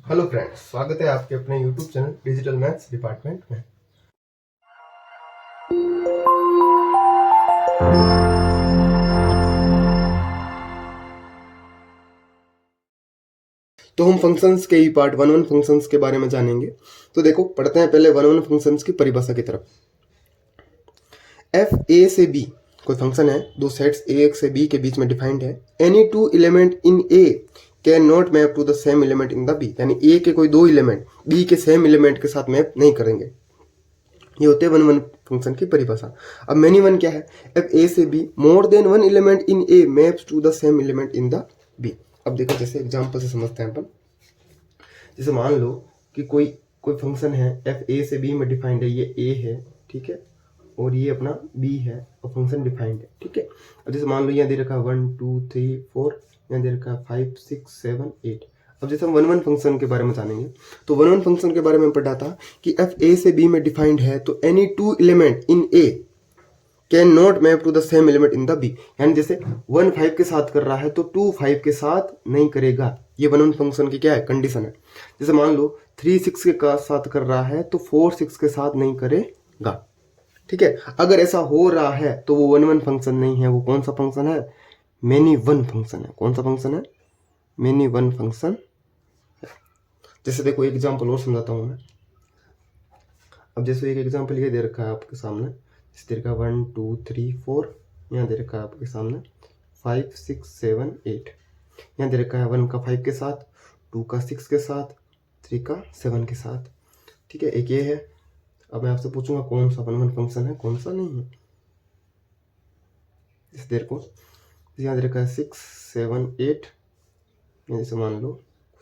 Hello friends, स्वागत है आपके अपने YouTube channel digital maths department में। तो हम फंक्शंस के ही पार्ट 1 फंक्शंस के बारे में जानेंगे। तो देखो, पढ़ते हैं पहले 1 फंक्शंस की परिभाषा की तरफ। एफ ए से बी कोई फंक्शन है, दो सेट्स ए से बी के बीच में डिफाइंड है। Any two element in A can not map to the same element in the B, यानी ए के कोई दो एलिमेंट बी के सेम एलिमेंट के साथ मैप नहीं करेंगे। ये होते हैं 1 फंक्शन की परिभाषा। अब मेनी वन क्या है? एफ ए से B more than one element in A maps to the same element in the B. अब देखो, जैसे एग्जांपल से समझते हैं अपन। जैसे मान लो कि कोई फंक्शन है, एफ ए से बी में डिफाइंड है, ये ए है, ठीक है, और ये अपना बी है और फंक्शन डिफाइंड है, ठीक है। अब जैसे मान लो यहाँ दे रखा है 1 2 3 4, यहाँ दे रखा है 5 6 7 8। अब जैसे हम 1 फंक्शन के बारे में जानेंगे, तो 1 फंक्शन के बारे में पढ़ा था कि एफ ए से बी में डिफाइंड है, तो any two element in A can not map to the same element in the B. यानी जैसे 1 5 के साथ कर रहा है तो 2 5 के साथ नहीं करेगा। ये 1 फंक्शन की क्या है? कंडीशन है। जैसे मान लो 3 6 के साथ कर रहा है तो 4 6 के साथ नहीं करेगा, ठीक है। अगर ऐसा हो रहा है तो वो 1 फंक्शन नहीं है। वो कौन सा फंक्शन है? मेनी वन फंक्शन है। कौन सा फंक्शन है? मेनी वन फंक्शन है। जैसे देखो, एक एग्जांपल और समझाता हूं मैं। अब जैसे एक एग्जांपल ये दे रखा है आपके सामने, इस दे रखा 1 2 3 4, यहाँ दे रखा है आपके सामने 5 6 7 8। यहाँ दे रखा है 1 का 5 के साथ, 2 का 6 के साथ, 3 का 7 के साथ, ठीक है। एक ये है। अब मैं आपसे पूछूंगा कौन सा 1 फंक्शन है, कौन सा नहीं है। इस देर को यहाँ दे रखा है 6 7 8, जैसे मान लो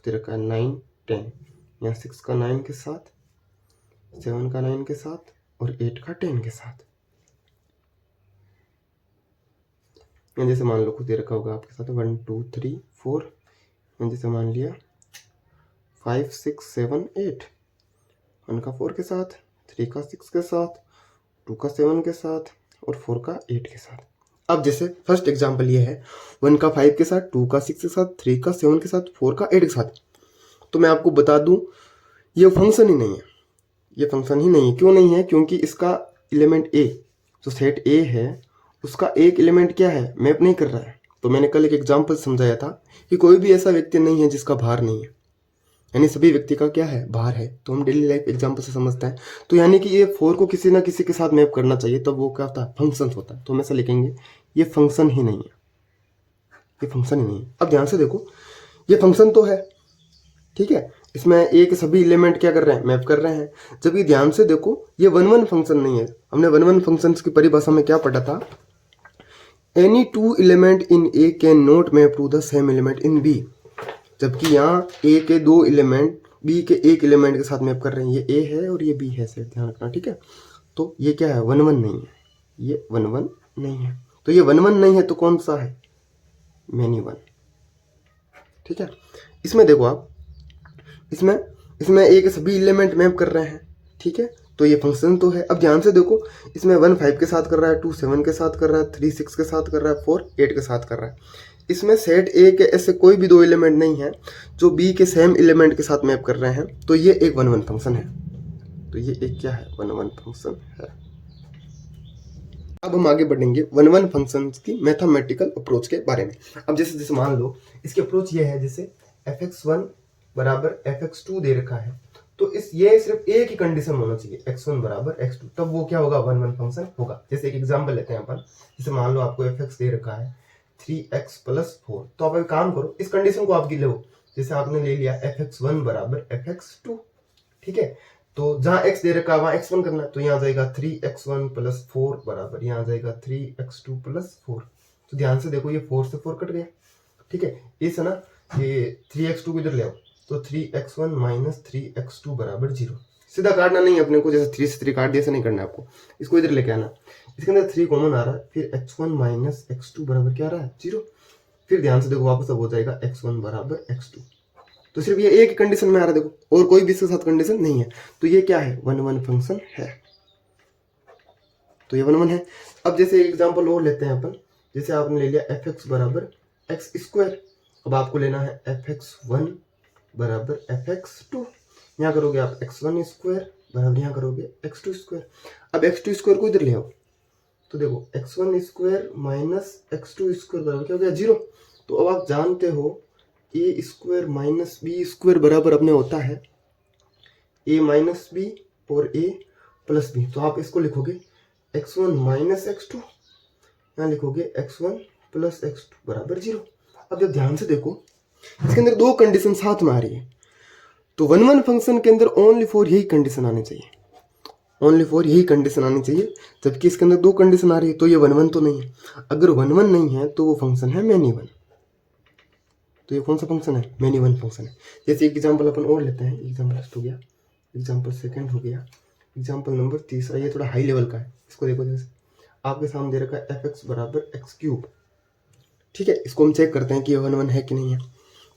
दे रखा है 9 10। यहाँ 6 का 9 के साथ, 7 का 9 के साथ और 8 का 10 के साथ। यहाँ जैसे मान लो खुद दे रखा होगा आपके साथ 1 2 3 4, यहाँ जैसे मान लिया 5 6 7 8, 1 का 4 के साथ, 3 का 6 के साथ, 2 का 7 के साथ और 4 का 8 के साथ। अब जैसे फर्स्ट एग्जांपल ये है 1 का 5 के साथ, 2 का 6 के साथ, 3 का 7 के साथ, 4 का 8 के साथ। तो मैं आपको बता दूं, ये फंक्शन ही नहीं है। ये फंक्शन ही नहीं है। क्यों नहीं है? क्योंकि इसका एलिमेंट ए, जो सेट ए है, उसका एक एलिमेंट क्या है? मैप नहीं कर रहा है। तो मैंने कल एक एग्जांपल समझाया था कि कोई भी ऐसा व्यक्ति नहीं है जिसका भार नहीं है, यानी सभी व्यक्ति का क्या है? भार है। तो हम डेली लाइफ एग्जांपल से समझते हैं। तो यानी कि ये 4 को किसी ना किसी के साथ मैप करना चाहिए, तब वो क्या होता है? फंक्शन होता है। तो हम ऐसा लिखेंगे, ये फंक्शन ही नहीं है, ये फंक्शन ही नहीं है। अब ध्यान से देखो, ये फंक्शन तो है, ठीक है, इसमें ए के सभी एलिमेंट क्या कर रहे हैं? मैप कर रहे हैं। जबकि ध्यान से देखो, ये 1 फंक्शन नहीं है। हमने 1 फंक्शंस की परिभाषा में क्या पढ़ा था? Any two element in A can not map to the same element in B. जबकि यहाँ ए के दो एलिमेंट बी के एक एलिमेंट के साथ मैप कर रहे हैं। ये ए है और ये बी है, से ध्यान रखना, ठीक है। तो ये क्या है? 1 नहीं है, ये 1 नहीं है। तो ये 1 नहीं है तो कौन सा है? मेनी वन, ठीक है। इसमें देखो आप, इसमें ए के सभी एलिमेंट मैप कर रहे हैं, ठीक है। तो ये फंक्शन तो है। अब ध्यान से देखो, इसमें 1 5 के साथ कर रहा है, 2 7 के साथ कर रहा है, 3 6 के साथ कर रहा है, 4 8 के साथ कर रहा है। इसमें सेट ए के ऐसे कोई भी दो एलिमेंट नहीं है जो बी के सेम एलिमेंट के साथ मैप कर रहे हैं। तो ये एक 1 फंक्शन है। तो ये एक क्या है? 1 फंक्शन है। अब हम आगे बढ़ेंगे 1 फंक्शन की मैथमेटिकल अप्रोच के बारे में। अब जैसे मान लो इसकी अप्रोच ये है, जैसे fx1 बराबर fx2 दे रखा है, तो ये सिर्फ एक ही कंडीशन होना चाहिए, x1 बराबर x2, तब वो क्या होगा? 1 फंक्शन होगा। जैसे एक एग्जांपल लेते हैं अपन। जैसे मान लो आपको fx दे रखा है 3x + 4, तो आप एक काम करो, इस कंडीशन को आपकी लो। जैसे आपने ले लिया fx1 बराबर fx2, ठीक है। तो जहां x दे रखा है वहां x1 करना है, तो यहाँ जाएगा 3x1 + 4 बराबर, यहाँ जाएगा 3x2 + 4। तो ध्यान से देखो, ये 4 से 4 कट गया, ठीक है। इस है ना, ये 3x2 को इधर ले आओ, तो 3x1 - 3x2 बराबर 0। सीधा काटना नहीं है अपने को, जैसे 3 से 3 काट दिया, ऐसा नहीं करना है आपको। इसको इधर लेके आना, इसके अंदर 3 कॉमन आ रहा है, फिर x1 - x2 बराबर क्या आ रहा है? 0। फिर ध्यान से देखो, वापस अब हो जाएगा x1 बराबर x2। तो सिर्फ ये एक कंडीशन में आ रहा है, देखो, और कोई भी इसके साथ कंडीशन नहीं है। तो ये क्या है? 1 फंक्शन है। तो ये 1 है। अब जैसे एग्जांपल और लेते हैं अपन। जैसे आपने ले लिया fx बराबर x²। अब आपको लेना है fx1 बराबर एफ एक्स टू, यहाँ करोगे आप एक्स वन स्क्वायर बराबर यहाँ करोगे एक्स टू स्क्वायर। अब एक्स टू स्क्वायर को इधर ले आओ तो देखो x one square minus x two square बराबर क्या हो गया 0। तो अब आप जानते हो ए स्क्वायर माइनस बी स्क्वायर बराबर अपने होता है ए माइनस बी और ए प्लस बी। तो आप इसको लिखोगे x one minus x two, यहाँ लिखोगे x one plus x two बराबर 0। अब जब ध्यान से देखो इसके अंदर दो कंडीशन साथ में आ रही है, तो वन वन फंक्शन के अंदर ओनली फॉर यही कंडीशन आनी चाहिए, ओनली फॉर यही कंडीशन आनी चाहिए। जबकि इसके अंदर दो कंडीशन आ रही है तो ये वन वन तो नहीं है। अगर वन वन नहीं है तो वो फंक्शन है मैनी वन। तो ये कौन सा फंक्शन है? मैनी वन फंक्शन है। जैसे एग्जाम्पल अपन और लेते हैं, एग्जाम्पल फर्स्ट हो गया, एग्जाम्पल सेकंड हो गया, एग्जाम्पल नंबर तीसरा, ये थोड़ा हाई लेवल का है। इसको देखो, जैसे आपके सामने दे रखा है एफ एक्स बराबर एक्स क्यूब। ठीक है, इसको हम चेक करते हैं कि ये वन वन है कि नहीं है।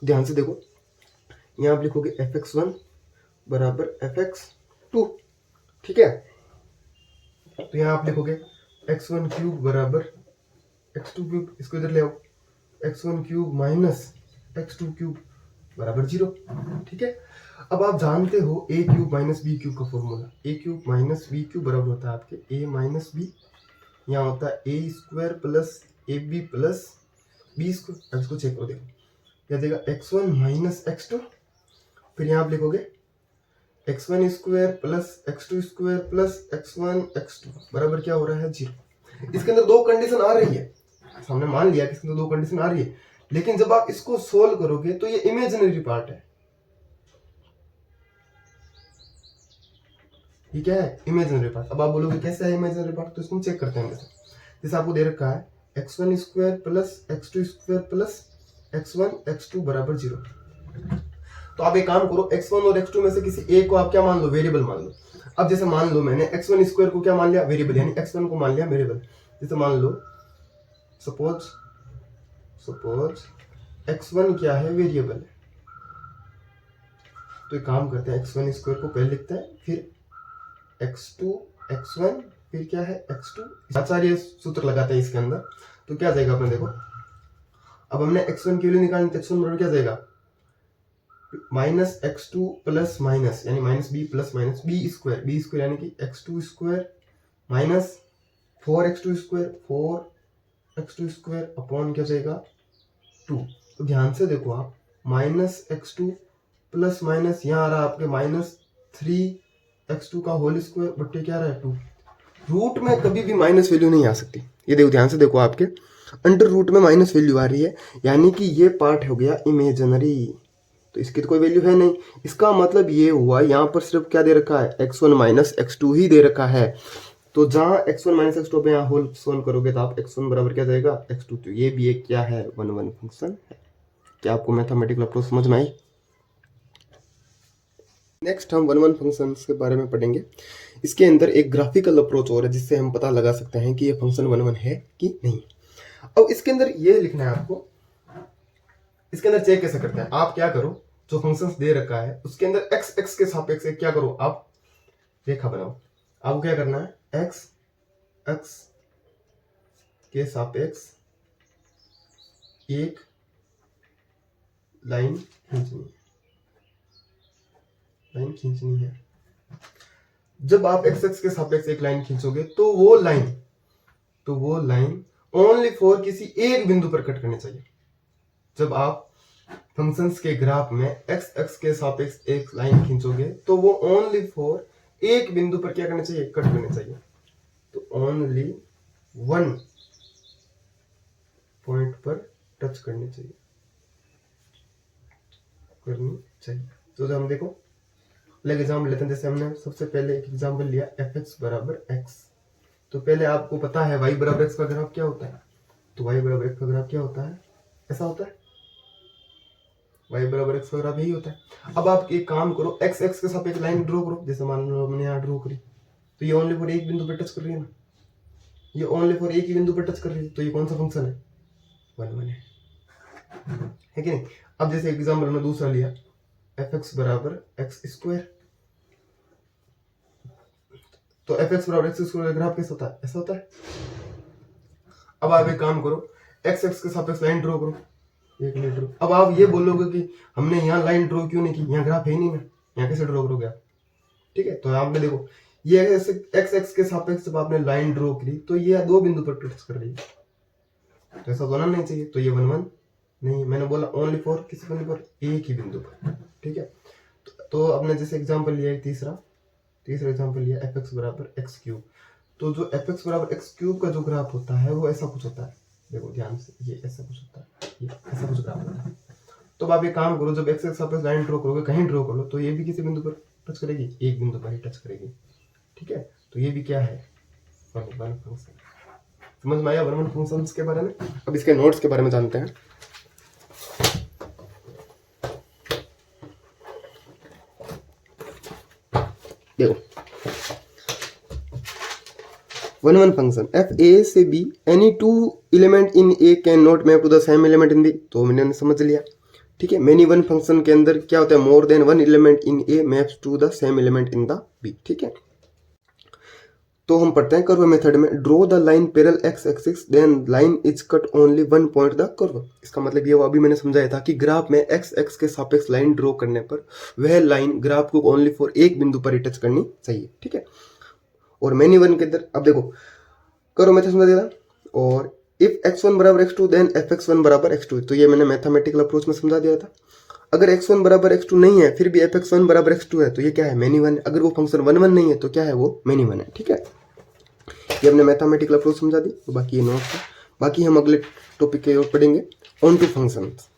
ध्यान से देखो, यहाँ आप लिखोगे एफ एक्स वन बराबर एफ एक्स टू। ठीक है, तो यहाँ आप लिखोगे एक्स वन क्यूब बराबर एक्स टू क्यूब, इसको इधर ले आओ, x one cube minus x two cube बराबर 0। ठीक है, अब आप जानते हो ए क्यूब माइनस बी क्यूब का फॉर्मूला, ए क्यूब माइनस बी क्यूब बराबर होता है आपके ए माइनस बी, यहाँ होता है a square plus a b plus b square. अब इसको चेक करो, देखो क्या देगा x one minus x two, फिर यहाँ आप लिखोगे x one square plus x two square plus x one x two बराबर क्या हो रहा है 0। इसके अंदर दो कंडीशन आ रही है, हमने मान लिया कि इसके अंदर दो कंडीशन आ रही है, लेकिन जब आप इसको सोल्व करोगे तो ये इमेजिनरी पार्ट है। ये क्या है? Imaginary part. अब आप बोलोगे कैसे है इमेजिनरी पार्ट, तो इसको चेक करते हैं। जैसे आपको दे रखा है x one square plus x two square plus x one x two बराबर 0। तो आप एक काम करो, एक्स वन और एक्स टू में से किसी एक को आप क्या मान लो? वेरिएबल मान लो। अब जैसे मान लो मैंने एक्स वन स्क्वायर को क्या मान लिया? वेरिएबल, यानी एक्स वन को मान लिया वेरिएबल। जैसे मान लो सपोज एक्स वन क्या है? वेरिएबल है। तो एक काम करते हैं, एक्स वन स्क्वायर को पहले लिखते हैं, फिर एक्स टू एक्स वन, फिर क्या है एक्स टू। आचार्य सूत्र लगाते हैं इसके अंदर, तो क्या जाएगा अपने देखो, अब हमने एक्स वन की वैल्यू निकालनी, तो एक्स वन बराबर क्या जाएगा? Minus x two plus minus, यानी minus b plus minus b square, b square यानी कि x two square minus four x two square, four x two square upon क्या जाएगा 2। तो ध्यान से देखो आप, minus x two plus minus यहाँ आ रहा है आपके माइनस 3x2 का होल स्क्वायर बट्टे क्या रहा है 2। रूट में कभी भी माइनस वैल्यू नहीं आ सकती। ये देखो, ध्यान से देखो, आपके अंडर रूट में माइनस वैल्यू आ रही है, यानी कि ये पार्ट हो गया इमेजिनरी, तो इसकी तो कोई वैल्यू है नहीं। इसका मतलब ये हुआ यहाँ पर सिर्फ क्या दे रखा है? x1 माइनस एक्स ही दे रखा है। तो जहाँ x1 माइनस एक्स पे यहाँ होल सोल्व करोगे तो आप x1 बराबर क्या जाएगा? x2। तो ये भी एक क्या है? वन वन फंक्शन है। क्या आपको मैथमेटिकल अप्रोच समझ में आई? नेक्स्ट हम वन वन फंक्शन के बारे में पढ़ेंगे। इसके अंदर एक ग्राफिकल अप्रोच और है जिससे हम पता लगा सकते हैं कि ये फंक्शन वन वन है कि नहीं। अब इसके अंदर ये लिखना है आपको, इसके अंदर चेक कैसे करते हैं? आप क्या करो, जो फंक्शन दे रखा है उसके अंदर एक्स एक्स के सापेक्ष क्या करो, आप रेखा बनाओ। आपको क्या करना है? एक्स एक्स के सापेक्ष एक लाइन खींचनी है। जब आप एक्स एक्स के सापेक्ष एक लाइन खींचोगे तो वो लाइन ओनली फॉर किसी एक बिंदु पर कट करनी चाहिए। जब आप फंक्शंस के ग्राफ में एक्स एक्स के सापेक्ष एक लाइन खींचोगे तो वो ओनली फॉर एक बिंदु पर क्या करना चाहिए? कट करना चाहिए। तो ओनली वन पॉइंट पर टच करनी चाहिए। तो जब हम देखो अलग एग्जाम्पल लेते हैं, जैसे हमने सबसे पहले एक एग्जाम्पल लिया एफ एक्स बराबर एक्स। तो पहले आपको पता है वाई बराबर एक्स का ग्राफ क्या होता है? तो वाई बराबर एक्स का ग्राफ क्या होता है? ऐसा होता है, वाई बराबर एक्स का ग्राफ यही होता है। अब आप एक काम करो, एक्स एक्स के साथ एक लाइन ड्रॉ करो। जैसे मान लो हमने यहाँ ड्रॉ करी, तो ये ओनली फॉर एक बिंदु पर टच कर रही है ना, ये ओनली फॉर एक ही बिंदु पर टच कर रही है। तो ये कौन सा फंक्शन है? वन वन है कि नहीं? अब जैसे एग्जाम्पल में दूसरा लिया एफ एक्स बराबर एक्स स्क्वायर, तो एफ एक्स बराबर एक्स स्क्वायर का ग्राफ कैसा होता है? ऐसा होता है। अब आप एक काम करो, एक्स एक्स के सापेक्ष लाइन ड्रॉ करो। एक लाइन ड्रॉ। अब आप ये बोलोगे कि हमने यहाँ लाइन ड्रॉ क्यों नहीं की, यहाँ ग्राफ है ही नहीं ना, यहाँ कैसे ड्रॉ करोगे आप? ठीक है, तो आपने देखो ये ऐसे एक्स एक्स के सापेक्ष जब आपने लाइन ड्रॉ करी तो ये दो बिंदु पर टच कर रही है, तो ऐसा होना नहीं चाहिए। तो ये 1 1 नहीं, मैंने बोला ओनली फॉर किसी बिंदु पर, एक ही बिंदु पर। ठीक है, तो आपने जैसे एग्जांपल लिया है तीसरा एग्जांपल लिया एफ एक्स बराबर एक्स क्यूब। तो जो एफ एक्स बराबर एक्स क्यूब का जो ग्राफ होता है वो ऐसा कुछ होता है, देखो ध्यान से, ये ऐसा कुछ होता है, ये ऐसा कुछ ग्राफ होता है। तो अब आप एक काम करो, जब एक्स एक्स सापेक्ष लाइन ड्रॉ करोगे, कहीं ड्रॉ करो, तो ये भी किसी बिंदु पर टच करेगी, एक बिंदु पर ही टच करेगी। ठीक है, तो ये भी क्या है, वन वन फंक्शन। समझ में आया वन वन फंक्शंस के बारे में? अब इसके नोट्स के बारे में जानते हैं। देखो वन वन फंक्शन एफ ए से b any two element in A can not map to the same element in b, तो मैंने समझ लिया। ठीक है, मेनी वन फंक्शन के अंदर क्या होता है, more than one element in A maps to the same element in the B. ठीक है, तो हम पढ़ते हैं कर्व मेथड में, draw the line parallel x axis then line is cut only one point the curve. इसका मतलब ये वो अभी मैंने समझाया था कि ग्राफ में एक्स एक्स के सापेक्ष लाइन ड्रॉ करने पर वह लाइन ग्राफ को ओनली फॉर एक बिंदु पर ही टच करनी चाहिए। ठीक है, और मेनी वन के अंदर अब देखो कर्व मेथड समझा दिया, और इफ x1 बराबर x2 देन fx1 बराबर x2, तो ये मैंने मैथमेटिकल अप्रोच में समझा दिया था। अगर x1 बराबर x2 नहीं है फिर भी fx1 बराबर x2 है, तो ये क्या है, मेनी वन है। अगर वो फंक्शन 1 1 नहीं है तो क्या है, वो मेनी वन है। ठीक है, ये हमने मैथमेटिकल अप्रोच समझा दी, तो बाकी ये नोट्स है। बाकी हम अगले टॉपिक के और पढ़ेंगे ऑन टू फंक्शंस।